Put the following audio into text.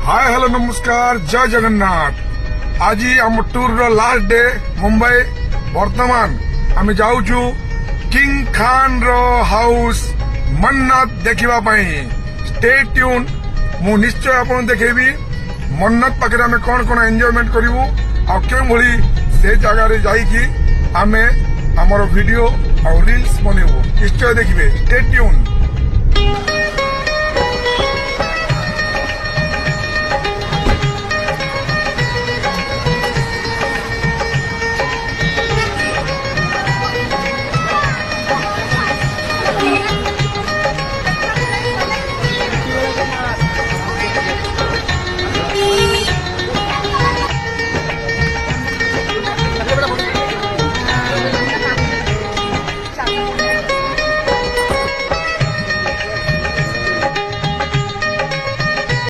Hi hello नमस्कार जय जगन्नाथ। आज आम टूर लास्ट डे मुंबई। वर्तमान आम जाऊचु किंग खान रो हाउस मन्नत देखिबा पई। Stay tune. मु निश्चय आपन देखेबी मन्नत पाखे आम कौन कौन एंजॉयमेंट करूँ आ भली से जगार जाइकी आमे हमर वीडियो और रील्स बनइबू। निश्चय देखिए। Stay tune.